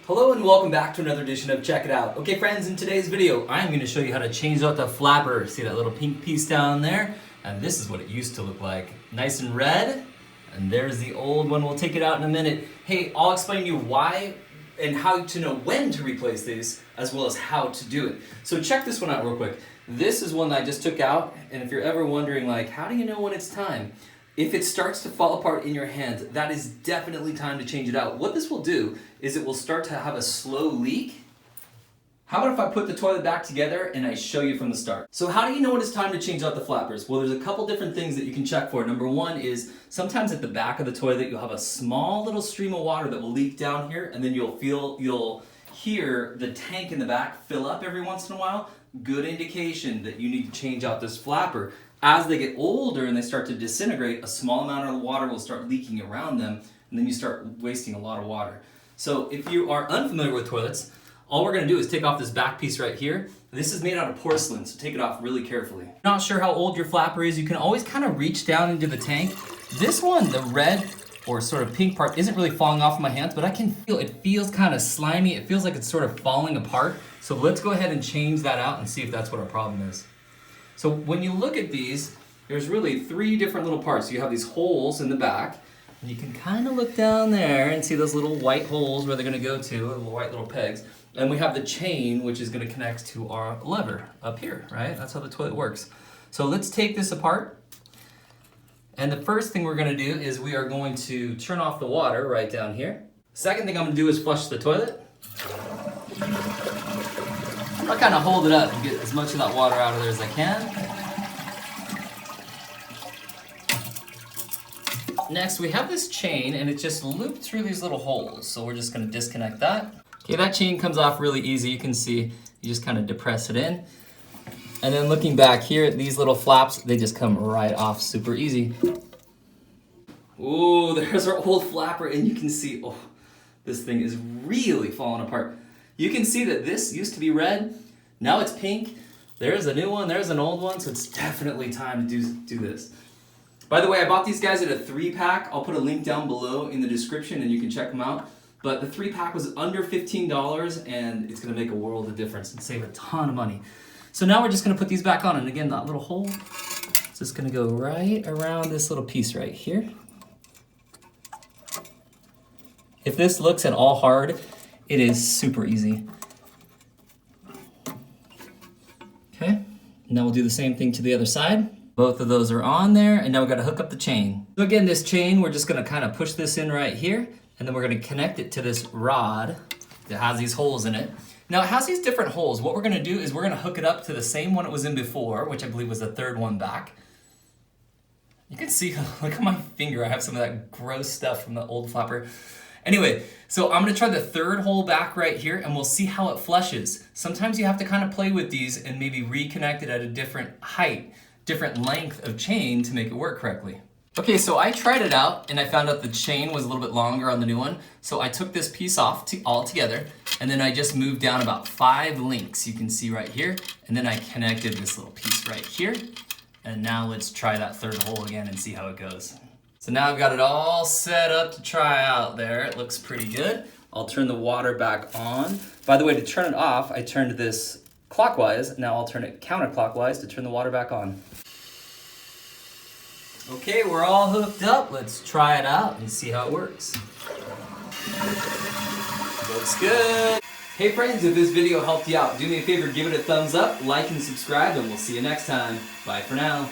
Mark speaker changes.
Speaker 1: Hello and welcome back to another edition of Check It Out. Okay friends, in today's video, I'm going to show you how to change out the flapper. See that little pink piece down there? And this is what it used to look like. Nice and red. And there's the old one. We'll take it out in a minute. Hey, I'll explain to you why and how to know when to replace these, as well as how to do it. So check this one out real quick. This is one that I just took out, and if you're ever wondering like, how do you know when it's time? If it starts to fall apart in your hands, that is definitely time to change it out. What this will do is it will start to have a slow leak. How about if I put the toilet back together and I show you from the start? So how do you know when it's time to change out the flappers? Well, there's a couple different things that you can check for. Number one is sometimes at the back of the toilet you'll have a small little stream of water that will leak down here, and then you'll hear the tank in the back fill up every once in a while. Good indication that you need to change out this flapper. As they get older and they start to disintegrate, a small amount of water will start leaking around them, and then you start wasting a lot of water. So if you are unfamiliar with toilets, all we're going to do is take off this back piece right here. This is made out of porcelain, so take it off really carefully. Not sure how old your flapper is, you can always kind of reach down into the tank. This one, the red or sort of pink part, isn't really falling off my hands, but I can feel it feels kind of slimy. It feels like it's sort of falling apart. So let's go ahead and change that out and see if that's what our problem is. So when you look at these, there's really three different little parts. You have these holes in the back, and you can kind of look down there and see those little white holes where they're going to go to, little white little pegs. And we have the chain, which is going to connect to our lever up here, right? That's how the toilet works. So let's take this apart. And the first thing we're going to do is we are going to turn off the water right down here. Second thing I'm going to do is flush the toilet. I'll kind of hold it up and get as much of that water out of there as I can. Next, we have this chain, and it's just looped through these little holes. So we're just going to disconnect that. Okay, that chain comes off really easy. You can see, you just kind of depress it in. And then looking back here, these little flaps, they just come right off super easy. Ooh, there's our old flapper, and you can see, oh, this thing is really falling apart. You can see that this used to be red, now it's pink. There's a new one, there's an old one, so it's definitely time to do this. By the way, I bought these guys at a 3-pack. I'll put a link down below in the description and you can check them out. But the 3-pack was under $15 and it's gonna make a world of difference and save a ton of money. So now we're just gonna put these back on, and again, that little hole is just gonna go right around this little piece right here. If this looks at all hard, it is super easy. Okay, now we'll do the same thing to the other side. Both of those are on there, and now we've got to hook up the chain. So again, this chain, we're just gonna kind of push this in right here, and then we're gonna connect it to this rod that has these holes in it. Now it has these different holes. What we're gonna do is we're gonna hook it up to the same one it was in before, which I believe was the third one back. You can see, look at my finger, I have some of that gross stuff from the old flapper. Anyway, so I'm gonna try the third hole back right here, and we'll see how it flushes. Sometimes you have to kind of play with these and maybe reconnect it at a different height, different length of chain to make it work correctly. Okay, so I tried it out and I found out the chain was a little bit longer on the new one. So I took this piece off all together, and then I just moved down about 5 links, you can see right here. And then I connected this little piece right here. And now let's try that third hole again and see how it goes. So now I've got it all set up to try out there. It looks pretty good. I'll turn the water back on. By the way, to turn it off, I turned this clockwise. Now I'll turn it counterclockwise to turn the water back on. Okay, we're all hooked up. Let's try it out and see how it works. Looks good. Hey friends, if this video helped you out, do me a favor, give it a thumbs up, like and subscribe, and we'll see you next time. Bye for now.